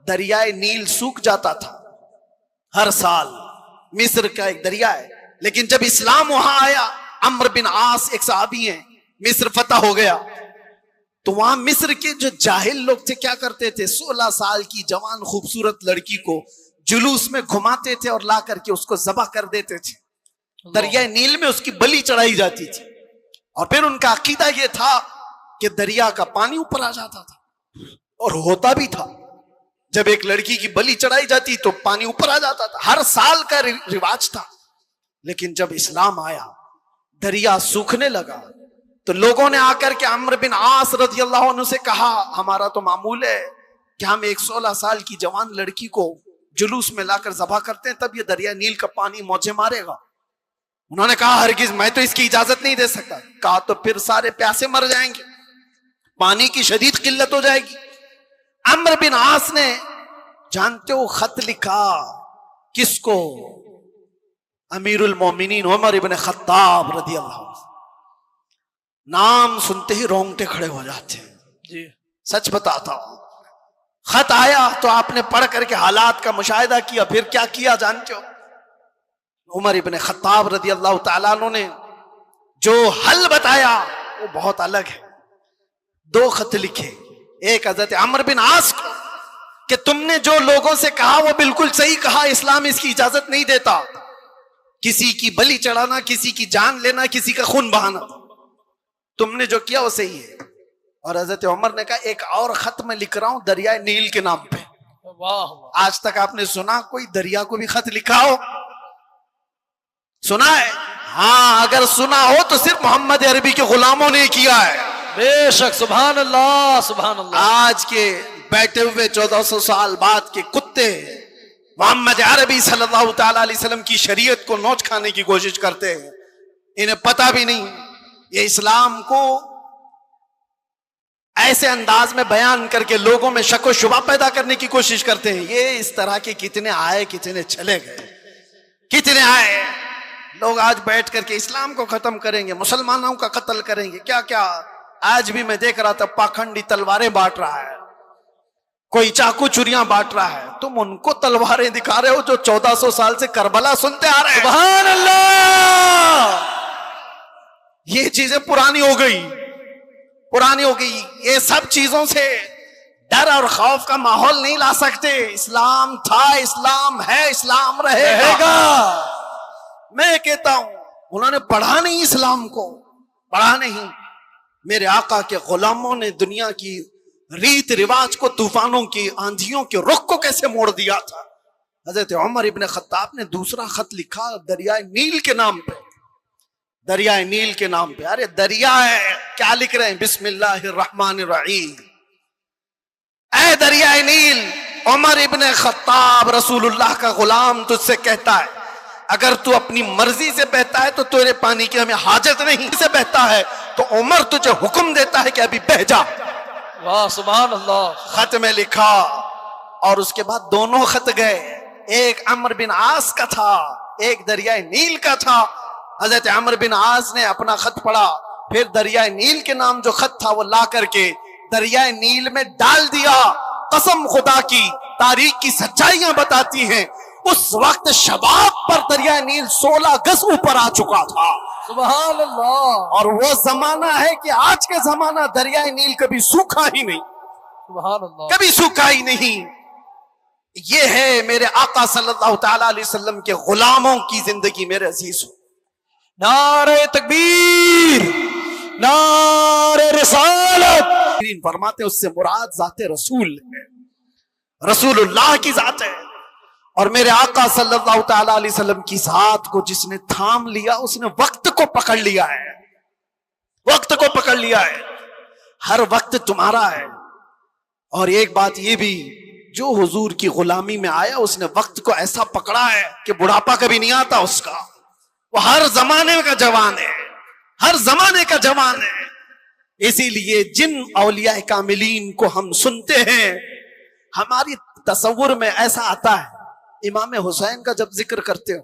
दरियाए नील सूख जाता था हर साल। मिस्र का एक दरिया है, लेकिन जब इस्लाम वहां आया, अम्र बिन आस एक सहाबी हैं, मिस्र फतह हो गया, तो वहां मिस्र के जो जाहिल लोग थे क्या करते थे, 16 साल की जवान खूबसूरत लड़की को जुलूस में घुमाते थे और ला करके उसको ज़बह कर देते थे। दरिया नील में उसकी बलि चढ़ाई जाती थी, और फिर उनका अकीदा यह था कि दरिया का पानी ऊपर आ जाता था, और होता भी था। जब एक लड़की की बलि चढ़ाई जाती तो पानी ऊपर आ जाता था, हर साल का रिवाज था। लेकिन जब इस्लाम आया, दरिया सूखने लगा, तो लोगों ने आकर के अम्र बिन आस रज़ी अल्लाह अन्हु से कहा, हमारा तो मामूल है कि हम एक 16 साल की जवान लड़की को जुलूस में लाकर ज़बह करते हैं, तब ये दरिया नील का पानी मौजे मारेगा। उन्होंने कहा, हरगिज मैं तो इसकी इजाजत नहीं दे सकता। कहा, तो फिर सारे प्यासे मर जाएंगे, पानी की शदीद किल्लत हो जाएगी। अम्र बिन आस ने, जानते हो, खत लिखा किसको? अमीरुल मोमिनीन उमर इब्न खत्ताब रज़ी अल्लाह अन्हु। नाम सुनते ही रोंगटे खड़े हो जाते हैं जी, सच बताता हूं। खत आया तो आपने पढ़ करके हालात का मुशाहिदा किया, फिर क्या किया जानते हो? उमर इब्न खत्ताब रज़ी अल्लाह तआला अन्हु ने जो हल बताया वो बहुत अलग है। 2 खत लिखे, एक हजरत अम्र बिन आस को कि तुमने जो लोगों से कहा वो बिल्कुल सही कहा, इस्लाम इसकी इजाजत नहीं देता, किसी की बलि चढ़ाना, किसी की जान लेना, किसी का खून बहाना, तुमने जो किया वो सही है। और हजरत उमर ने कहा, एक और खत मैं लिख रहा हूं दरिया नील के नाम पे। वाह, आज तक आपने सुना कोई दरिया को भी खत लिखा हो? सुना है? हाँ, अगर सुना हो तो सिर्फ मोहम्मद अरबी के गुलामों ने किया है। बेशक, सुभान अल्लाह, सुभान अल्लाह। आज के बैठे हुए 1400 साल बाद के कुत्ते मोहम्मद अरबी सल्लल्लाहु तआला अलैहि वसल्लम की शरीयत को नोच खाने की कोशिश करते हैं। इन्हें पता भी नहीं, ये इस्लाम को ऐसे अंदाज में बयान करके लोगों में शक व शुबा पैदा करने की कोशिश करते हैं। ये इस तरह के कितने आए, कितने चले गए, कितने आए लोग आज बैठ करके इस्लाम को खत्म करेंगे, मुसलमानों का कत्ल करेंगे, क्या क्या। आज भी मैं देख रहा था, पाखंडी तलवारें बांट रहा है, कोई चाकू चुरियां बांट रहा है। तुम उनको तलवारें दिखा रहे हो जो 1400 साल से करबला सुनते आ रहे हैं। सुभान अल्लाह। ये चीजें पुरानी हो गई, पुरानी हो गई। ये सब चीजों से डर और खौफ का माहौल नहीं ला सकते। इस्लाम था, इस्लाम है, इस्लाम रहेगा। मैं कहता हूं, उन्होंने पढ़ा नहीं इस्लाम को, पढ़ा नहीं। मेरे आका के गुलामों ने दुनिया की रीत रिवाज को, तूफानों की, आंधियों के रुख को कैसे मोड़ दिया था। हजरत उमर इब्न खत्ताब ने दूसरा खत लिखा दरियाए नील के नाम पे, दरियाए नील के नाम पे। अरे दरिया है, क्या लिख रहे हैं? बिस्मिल्लाहिर्रहमानिर्रहीम। ऐ दरियाए नील, उमर इब्न खत्ताब रसूलुल्लाह का गुलाम तुझसे कहता है, अगर तू अपनी मर्जी से बहता है तो तेरे पानी की हमें हाजत नहीं, से बहता है तो उमर तुझे हुक्म देता है कि अभी बह जा। वाह, सुभान अल्लाह। खत में लिखा, और उसके बाद दोनों खत गए, एक अम्र बिन आस का था, एक दरियाए नील का था। हजरत अम्र बिन आस ने अपना खत पढ़ा, फिर दरियाए नील के नाम जो खत था वो ला करके दरियाए नील में डाल दिया। कसम खुदा की, तारीख की सच्चाइयां बताती हैं, उस वक्त शबाब पर दरियाए नील 16 गज ऊपर आ चुका था। सुभान अल्लाह। और वो जमाना है कि आज के जमाना दरियाए नील कभी सूखा ही नहीं, सुभान अल्लाह, कभी सूखा ही नहीं। ये है मेरे आका सल्लल्लाहु तआला अलैहि वसल्लम के गुलामों की जिंदगी। मेरे अजीज हो, नारे तकबीर, नारे रिसालत। फरमाते उससे मुराद जाते रसूल है, रसूलुल्लाह की जात है। और मेरे आका सल्लल्लाहु तआला अलैहि वसल्लम की जात को जिसने थाम लिया, उसने वक्त को पकड़ लिया है, वक्त को पकड़ लिया है। हर वक्त तुम्हारा है। और एक बात ये भी, जो हुजूर की गुलामी में आया उसने वक्त को ऐसा पकड़ा है कि बुढ़ापा कभी नहीं आता उसका। वो हर जमाने का जवान है, हर जमाने का जवान है। इसीलिए जिन औलिया कामिलीन को हम सुनते हैं, हमारी तसव्वुर में ऐसा आता है, इमाम हुसैन का जब जिक्र करते हो,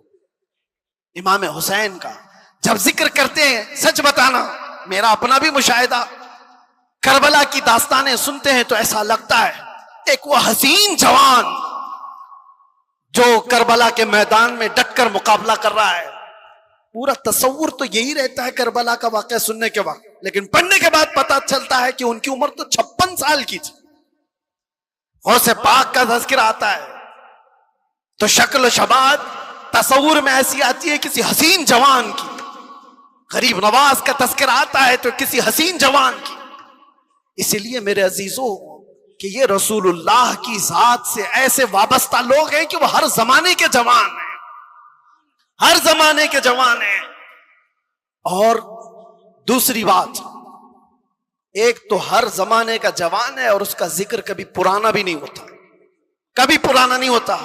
इमाम हुसैन का जब जिक्र करते हैं, सच बताना, मेरा अपना भी मुशाहिदा, करबला की दास्तानें सुनते हैं तो ऐसा लगता है एक वो हसीन जवान जो करबला के मैदान में डटकर मुकाबला कर रहा है। पूरा तस्वुर तो यही रहता है करबला का वाकया सुनने के वक्त, लेकिन पढ़ने के बाद पता चलता है कि उनकी उम्र तो 56 साल की थी। गौसे पाक का तज़किरा आता है तो शक्ल शबाद तस्वुर में ऐसी आती है किसी हसीन जवान की। गरीब नवाज का तज़किरा आता है तो किसी हसीन जवान की। इसलिए मेरे अजीजों कि ये रसूलुल्लाह की जात से ऐसे वाबस्ता लोग हैं कि वो हर जमाने के जवान हैं, हर जमाने के जवान हैं। और दूसरी बात, एक तो हर जमाने का जवान है और उसका जिक्र कभी पुराना भी नहीं होता, कभी पुराना नहीं होता।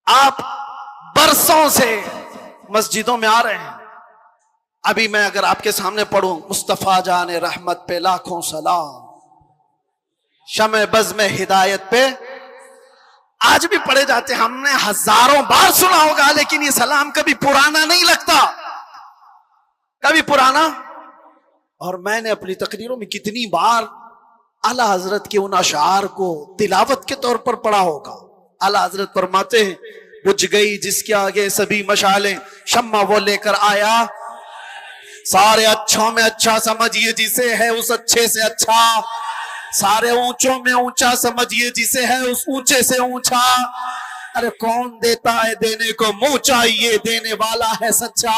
आप बरसों से मस्जिदों में आ रहे हैं। अभी मैं अगर आपके सामने पढ़ूं मुस्तफा जाने रहमत पे लाखों सलाम, शमे बज़ में हिदायत पे, आज भी पढ़े जाते हैं, हमने हजारों बार सुना होगा, लेकिन ये सलाम कभी पुराना नहीं लगता, कभी पुराना। और मैंने अपनी तकरीरों में कितनी बार आला हजरत के उन अशार को तिलावत के तौर पर पढ़ा होगा। आला हजरत फरमाते हैं, बुझ गई जिसके आगे सभी मशालें, शम्मा वो लेकर आया, सारे अच्छों में अच्छा समझिए जिसे है उस अच्छे से अच्छा, सारे ऊंचों में ऊंचा समझिए जिसे है उस ऊंचे से ऊंचा। अरे कौन देता है देने को मुंह चाहिए, देने वाला है सच्चा।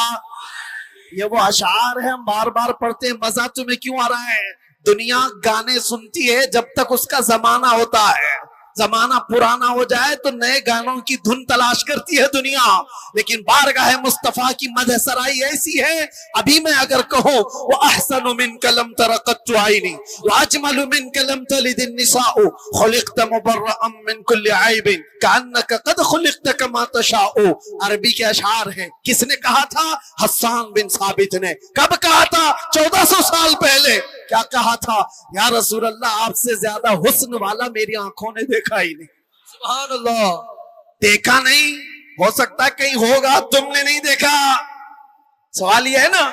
ये वो अशार है, हम बार बार पढ़ते हैं। मजा तुम्हें क्यों आ रहा है? दुनिया गाने सुनती है जब तक उसका जमाना होता है, जमाना पुराना हो जाए तो नए गानों की धुन तलाश करती है दुनिया। लेकिन बारगाह मुस्तफा की मदह सराई ऐसी है, अभी मैं अगर कहूं वो अहसनु मिन कलम तरक़त आईनी व अजमलु मिन कलम तलिदिन निसाउ खुलिक़त मुबर्रअम मिन कुल्लि ऐबिन कअन्नका क़द खुलिक़त कमा तशाउ। अरबी के अशार हैं। किसने कहा था? हस्सान बिन साबित ने। कब कहा था? 1400 साल पहले। क्या कहा था? या रसूल अल्लाह, आपसे ज्यादा हुस्न वाला मेरी आंखों ने देखा ही नहीं। सुभान अल्लाह। देखा नहीं, हो सकता है कहीं होगा, तुमने नहीं देखा। सवाल ये है ना,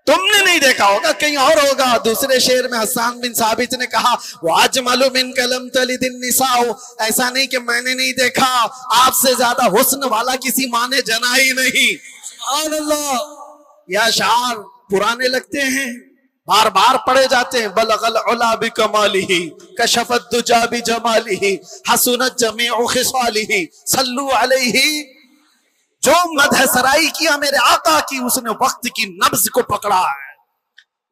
तुमने नहीं देखा होगा, कहीं और होगा। दूसरे शेर में हस्सान बिन साबित ने कहा, वाजमलु मिन कलम तलिदिन निसाउ, ऐसा नहीं कि मैंने नहीं देखा, आपसे ज्यादा हुस्न वाला किसी माँ ने जना ही नहीं। सुभान अल्लाह। यह शार पुराने लगते हैं, बार बार पढ़े जाते हैं। बलगल उला बिकमालिही कशफत दुजा बिजमालिही हसनत जमीउ खिसालिही सल्लु अलैहि। जो मदह सराई किया मेरे आका की, उसने वक्त की नब्ज को पकड़ा है,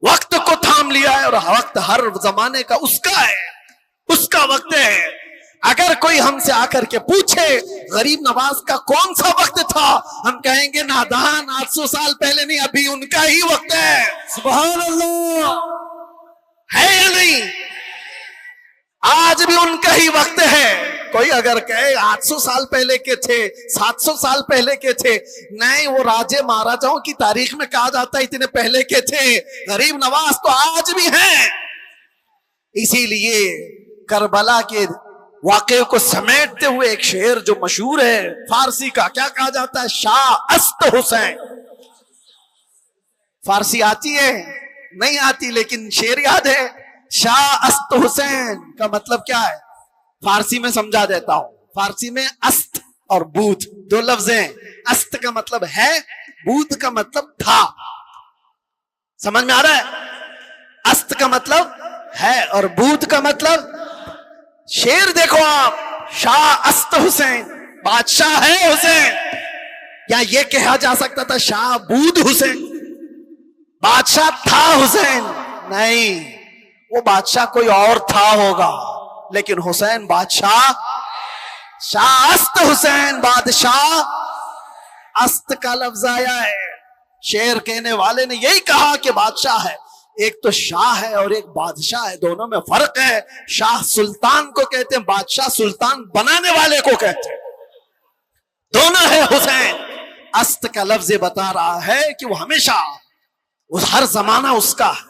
वक्त को थाम लिया है। और वक्त हर जमाने का उसका है, उसका वक्त है। अगर कोई हमसे आकर के पूछे गरीब नवाज का कौन सा वक्त था, हम कहेंगे नादान, 800 साल पहले नहीं, अभी उनका ही वक्त है। सुभान अल्लाह। है या नहीं? आज भी उनका ही वक्त है। कोई अगर कहे 800 साल पहले के थे, 700 साल पहले के थे, नहीं, वो राजे महाराजाओं की तारीख में कहा जाता है इतने पहले के थे। गरीब नवाज तो आज भी हैं। इसीलिए करबला के वाकये को समेटते हुए एक शेर जो मशहूर है फारसी का, क्या कहा जाता है? शाह अस्त हुसैन। फारसी आती है? नहीं आती, लेकिन शेर याद है। शाह अस्त हुसैन का मतलब क्या है? फारसी में समझा देता हूं। फारसी में अस्त और बूथ दो लफ्ज हैं। अस्त का मतलब है, बूथ का मतलब था। समझ में आ रहा है? अस्त का मतलब है और बूथ का मतलब। शेर देखो आप, शाह अस्त हुसैन, बादशाह है हुसैन। या ये कहा जा सकता था शाह बूद हुसैन, बादशाह था हुसैन। नहीं, वो बादशाह कोई और था होगा, लेकिन हुसैन बादशाह। शाह अस्त हुसैन, बादशाह। अस्त का लफ्ज आया है। शेर कहने वाले ने यही कहा कि बादशाह है। एक तो शाह है और एक बादशाह है, दोनों में फर्क है। शाह सुल्तान को कहते हैं, बादशाह सुल्तान बनाने वाले को कहते हैं। दोनों है हुसैन। अस्त का लफ्ज बता रहा है कि वो हमेशा, हर जमाना उसका है,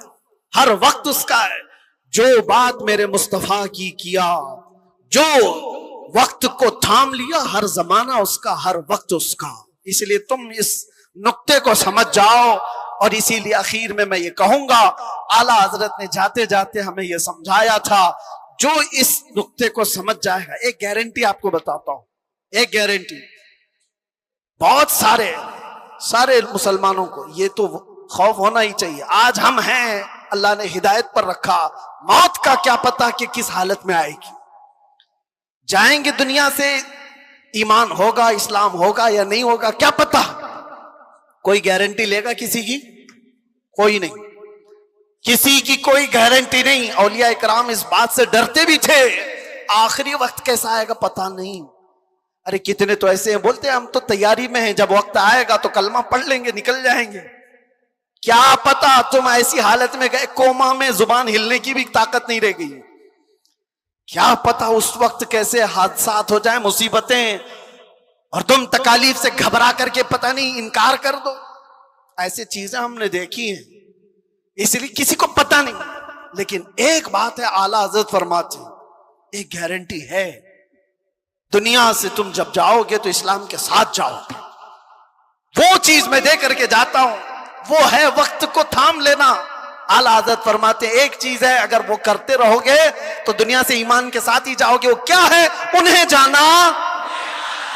हर वक्त उसका है। जो बात मेरे मुस्तफा की किया, जो वक्त को थाम लिया, हर जमाना उसका, हर वक्त उसका। इसलिए तुम इस नुक्ते को समझ जाओ। और इसीलिए आखिर में मैं ये कहूंगा, आला हजरत ने जाते जाते हमें ये समझाया था, जो इस नुक्ते को समझ जाएगा, एक गारंटी आपको बताता हूं, एक गारंटी, बहुत सारे मुसलमानों को ये तो खौफ होना ही चाहिए। आज हम हैं, अल्लाह ने हिदायत पर रखा, मौत का क्या पता कि किस हालत में आएगी। जाएंगे दुनिया से, ईमान होगा, इस्लाम होगा या नहीं होगा, क्या पता। कोई गारंटी लेगा किसी की? कोई नहीं, किसी की कोई गारंटी नहीं। औलिया इकराम इस बात से डरते भी थे, आखिरी वक्त कैसा आएगा पता नहीं। अरे कितने तो ऐसे हैं, बोलते हैं हम तो तैयारी में हैं, जब वक्त आएगा तो कलमा पढ़ लेंगे, निकल जाएंगे। क्या पता तुम ऐसी हालत में गए, कोमा में, जुबान हिलने की भी ताकत नहीं रह गई। क्या पता उस वक्त कैसे हादसात हो जाए, मुसीबतें, और तुम तकालीफ से घबरा करके पता नहीं इनकार कर दो। ऐसी चीजें हमने देखी हैं, इसलिए किसी को पता नहीं। लेकिन एक बात है, आला हजरत फरमाते हैं, एक गारंटी है, दुनिया से तुम जब जाओगे तो इस्लाम के साथ जाओगे। वो चीज मैं दे करके जाता हूं, वो है वक्त को थाम लेना। आला हज़रत फरमाते एक चीज है, अगर वो करते रहोगे तो दुनिया से ईमान के साथ ही जाओगे। वो क्या है? उन्हें जाना,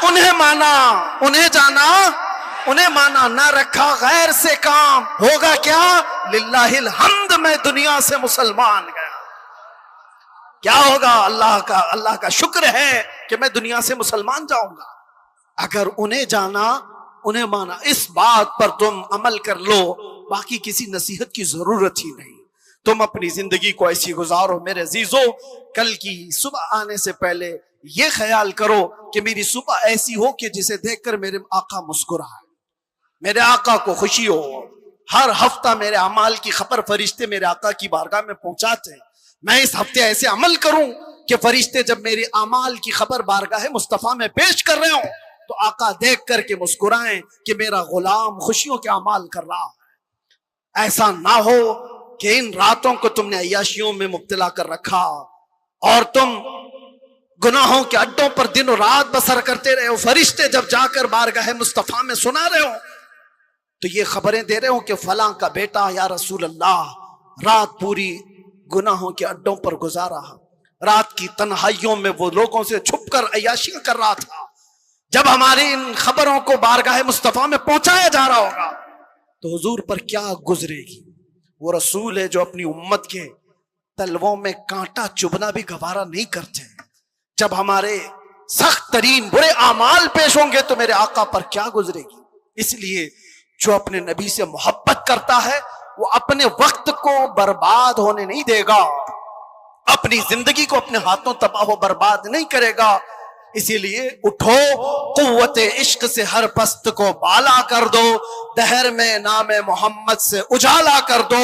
उन्हें माना, उन्हें जाना, उन्हें माना। ना रखा गैर से काम, होगा क्या? लिल्लाहिल हम्द, मैं दुनिया से मुसलमान गया। क्या होगा? अल्लाह का शुक्र है कि मैं दुनिया से मुसलमान जाऊंगा। अगर उन्हें जाना, उन्हें माना, इस बात पर तुम अमल कर लो, बाकी किसी नसीहत की जरूरत ही नहीं। तुम अपनी जिंदगी को ऐसी गुजारो मेरे अजीजों, कल की सुबह आने से पहले ये ख्याल करो कि मेरी सुबह ऐसी हो कि जिसे देखकर मेरे आका मुस्कुराए, मेरे आका को खुशी हो। हर हफ्ता मेरे अमाल की खबर फरिश्ते मेरे आका की बारगाह में पहुंचाते हैं। मैं इस हफ्ते ऐसे अमल करूं कि फरिश्ते जब मेरे अमाल की खबर बारगाह मुस्तफा में पेश कर रहे हो तो आका देख करके मुस्कुराएं कि मेरा गुलाम खुशियों के अमाल कर रहा है। ऐसा ना हो कि इन रातों को तुमने अय्याशियों में मुब्तला कर रखा और तुम गुनाहों के अड्डों पर दिन और रात बसर करते रहे हो। फरिश्ते जब जाकर बारगाह मुस्तफा में सुना रहे हो तो ये खबरें दे रहे हो कि फलां का बेटा या रसूल अल्लाह रात पूरी गुनाहों के अड्डों पर गुजारा, रात की तन्हाइयों में वो लोगों से छुपकर अय्याशियां कर रहा था। जब हमारी इन खबरों को बारगाह मुस्तफा में पहुंचाया जा रहा होगा तो हुजूर पर क्या गुजरेगी। वो रसूल है जो अपनी उम्मत के तलवों में कांटा चुभना भी गवारा नहीं करते। जब हमारे सख्त तरीन बुरे आमाल पेश होंगे तो मेरे आका पर क्या गुजरेगी। इसलिए जो अपने नबी से मोहब्बत करता है वो अपने वक्त को बर्बाद होने नहीं देगा, अपनी जिंदगी को अपने हाथों तबाह बर्बाद नहीं करेगा। इसीलिए उठो, कुव्वते इश्क से हर पस्त को बाला कर दो, दहर में नामे मोहम्मद से उजाला कर दो।